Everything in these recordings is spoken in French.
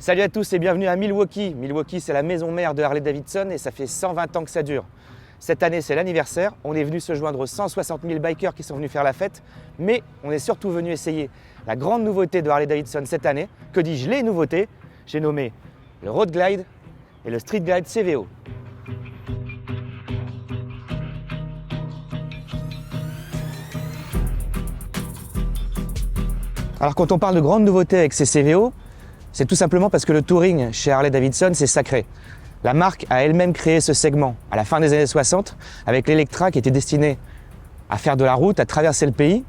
Salut à tous et bienvenue à Milwaukee. Milwaukee, c'est la maison mère de Harley-Davidson et ça fait 120 ans que ça dure. Cette année, c'est l'anniversaire. On est venu se joindre aux 160 000 bikers qui sont venus faire la fête, mais on est surtout venu essayer la grande nouveauté de Harley-Davidson cette année. Que dis-je, les nouveautés? J'ai nommé le Road Glide et le Street Glide CVO. Alors quand on parle de grande nouveauté avec ces CVO, c'est tout simplement parce que le touring chez Harley-Davidson, c'est sacré. La marque a elle-même créé ce segment à la fin des années 60 avec l'Electra qui était destiné à faire de la route, à traverser le pays.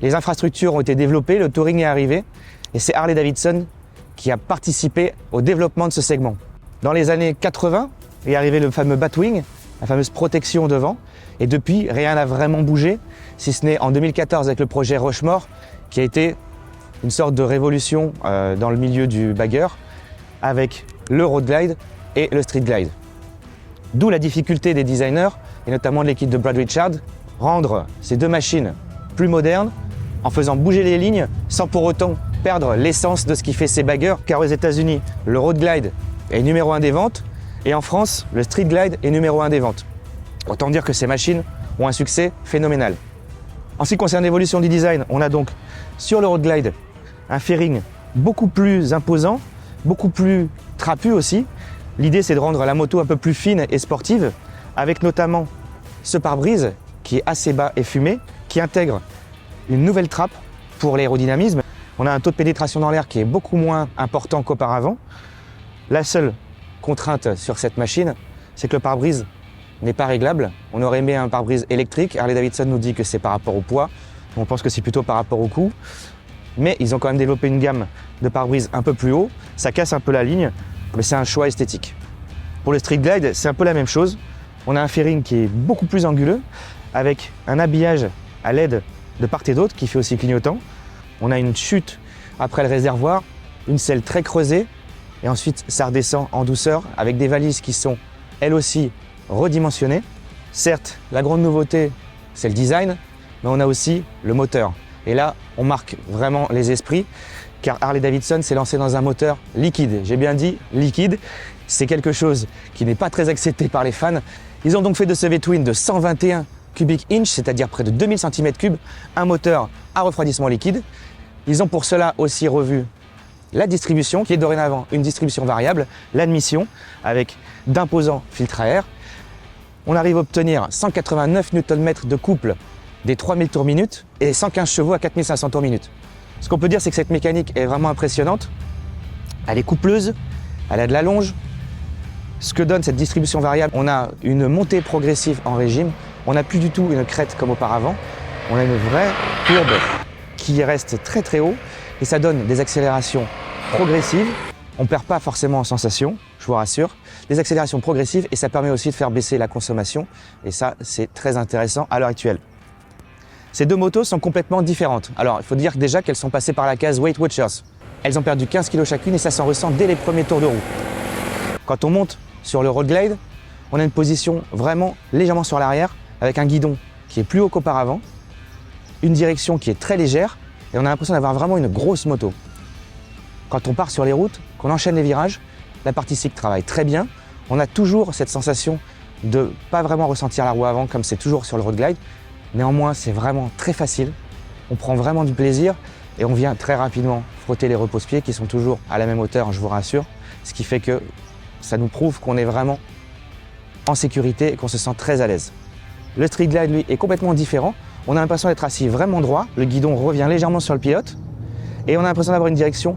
Les infrastructures ont été développées, le touring est arrivé et c'est Harley-Davidson qui a participé au développement de ce segment. Dans les années 80 est arrivé le fameux Batwing, la fameuse protection devant, et depuis rien n'a vraiment bougé, si ce n'est en 2014 avec le projet Rushmore qui a été une sorte de révolution dans le milieu du bagger avec le Road Glide et le Street Glide. D'où la difficulté des designers, et notamment de l'équipe de Brad Richard, rendre ces deux machines plus modernes en faisant bouger les lignes sans pour autant perdre l'essence de ce qui fait ces baggers, car aux États-Unis, le Road Glide est numéro 1 des ventes et en France, le Street Glide est numéro 1 des ventes. Autant dire que ces machines ont un succès phénoménal. En ce qui concerne l'évolution du design, on a donc sur le Road Glide un fairing beaucoup plus imposant, beaucoup plus trapu aussi. L'idée, c'est de rendre la moto un peu plus fine et sportive, avec notamment ce pare-brise qui est assez bas et fumé, qui intègre une nouvelle trappe pour l'aérodynamisme. On a un taux de pénétration dans l'air qui est beaucoup moins important qu'auparavant. La seule contrainte sur cette machine, c'est que le pare-brise n'est pas réglable. On aurait aimé un pare-brise électrique. Harley-Davidson nous dit que c'est par rapport au poids. On pense que c'est plutôt par rapport au coût. Mais ils ont quand même développé une gamme de pare-brise un peu plus haut. Ça casse un peu la ligne, mais c'est un choix esthétique. Pour le Street Glide, c'est un peu la même chose. On a un fairing qui est beaucoup plus anguleux, avec un habillage à LED de part et d'autre qui fait aussi clignotant. On a une chute après le réservoir, une selle très creusée, et ensuite ça redescend en douceur avec des valises qui sont elles aussi redimensionnées. Certes, la grande nouveauté, c'est le design, mais on a aussi le moteur. Et là, on marque vraiment les esprits, car Harley-Davidson s'est lancé dans un moteur liquide. J'ai bien dit liquide, c'est quelque chose qui n'est pas très accepté par les fans. Ils ont donc fait de ce V-Twin de 121 cubic inch, c'est-à-dire près de 2000 cm3, un moteur à refroidissement liquide. Ils ont pour cela aussi revu la distribution, qui est dorénavant une distribution variable, l'admission, avec d'imposants filtres à air. On arrive à obtenir 189 Nm de couple des 3000 tours minute et 115 chevaux à 4500 tours minute. Ce qu'on peut dire, c'est que cette mécanique est vraiment impressionnante. Elle est coupleuse, elle a de la longe. Ce que donne cette distribution variable, on a une montée progressive en régime. On n'a plus du tout une crête comme auparavant. On a une vraie courbe qui reste très très haut et ça donne des accélérations progressives. On ne perd pas forcément en sensation, je vous rassure. Des accélérations progressives et ça permet aussi de faire baisser la consommation. Et ça, c'est très intéressant à l'heure actuelle. Ces deux motos sont complètement différentes. Alors, il faut dire déjà qu'elles sont passées par la case Weight Watchers. Elles ont perdu 15 kg chacune et ça s'en ressent dès les premiers tours de roue. Quand on monte sur le Road Glide, on a une position vraiment légèrement sur l'arrière, avec un guidon qui est plus haut qu'auparavant, une direction qui est très légère, et on a l'impression d'avoir vraiment une grosse moto. Quand on part sur les routes, qu'on enchaîne les virages, la partie cycle travaille très bien. On a toujours cette sensation de ne pas vraiment ressentir la roue avant, comme c'est toujours sur le Road Glide. Néanmoins, c'est vraiment très facile, on prend vraiment du plaisir et on vient très rapidement frotter les repose-pieds qui sont toujours à la même hauteur, je vous rassure, ce qui fait que ça nous prouve qu'on est vraiment en sécurité et qu'on se sent très à l'aise. Le Street Glide, lui, est complètement différent. On a l'impression d'être assis vraiment droit, le guidon revient légèrement sur le pilote et on a l'impression d'avoir une direction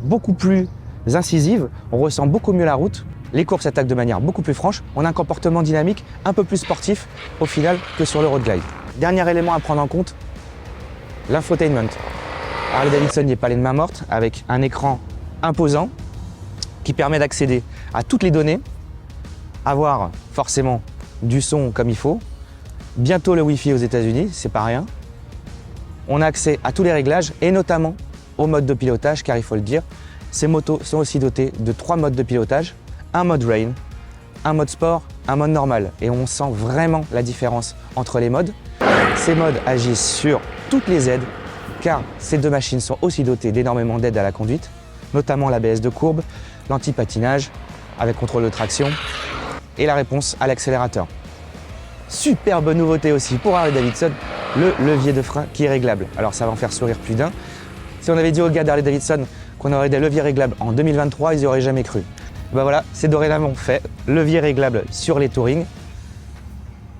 beaucoup plus incisive, on ressent beaucoup mieux la route. Les courbes s'attaquent de manière beaucoup plus franche. On a un comportement dynamique un peu plus sportif au final que sur le Road Glide. Dernier élément à prendre en compte, l'infotainment. Harley-Davidson n'y est pas allé de main morte avec un écran imposant qui permet d'accéder à toutes les données, avoir forcément du son comme il faut, bientôt le Wi-Fi aux États-Unis, c'est pas rien. On a accès à tous les réglages et notamment au mode de pilotage, car il faut le dire, ces motos sont aussi dotées de 3 modes de pilotage. Un mode rain, un mode sport, un mode normal. Et on sent vraiment la différence entre les modes. Ces modes agissent sur toutes les aides, car ces deux machines sont aussi dotées d'énormément d'aides à la conduite. notamment l'ABS de courbe, l'anti-patinage avec contrôle de traction et la réponse à l'accélérateur. Superbe nouveauté aussi pour Harley-Davidson, le levier de frein qui est réglable. Alors ça va en faire sourire plus d'un. Si on avait dit aux gars d'Harley-Davidson qu'on aurait des leviers réglables en 2023, ils n'y auraient jamais cru. Ben voilà, c'est dorénavant fait, levier réglable sur les Touring.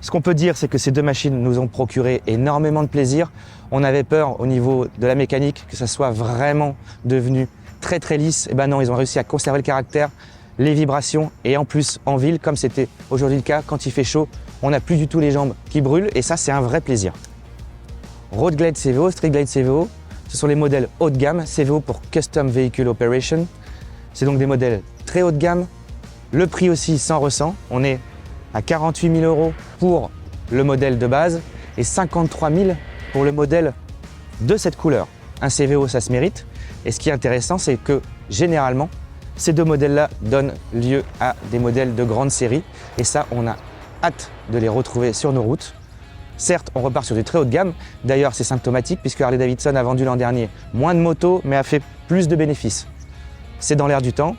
Ce qu'on peut dire, c'est que ces deux machines nous ont procuré énormément de plaisir. On avait peur au niveau de la mécanique que ça soit vraiment devenu très très lisse. Et ben non, ils ont réussi à conserver le caractère, les vibrations et en plus en ville, comme c'était aujourd'hui le cas, quand il fait chaud, on n'a plus du tout les jambes qui brûlent et ça c'est un vrai plaisir. Road Glide CVO, Street Glide CVO, ce sont les modèles haut de gamme, CVO pour Custom Vehicle Operation. C'est donc des modèles très haut de gamme. Le prix aussi sans ressent, on est à 48 000 € pour le modèle de base et 53 000 pour le modèle de cette couleur. Un CVO, ça se mérite. Et ce qui est intéressant, c'est que généralement, ces deux modèles-là donnent lieu à des modèles de grande série. Et ça, on a hâte de les retrouver sur nos routes. Certes, on repart sur du très haut de gamme. D'ailleurs, c'est symptomatique puisque Harley-Davidson a vendu l'an dernier moins de motos, mais a fait plus de bénéfices. C'est dans l'air du temps.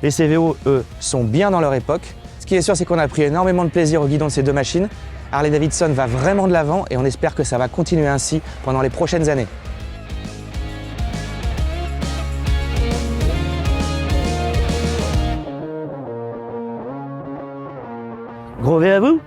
Les CVO, eux, sont bien dans leur époque. Ce qui est sûr, c'est qu'on a pris énormément de plaisir au guidon de ces deux machines. Harley-Davidson va vraiment de l'avant et on espère que ça va continuer ainsi pendant les prochaines années. Gros V à vous!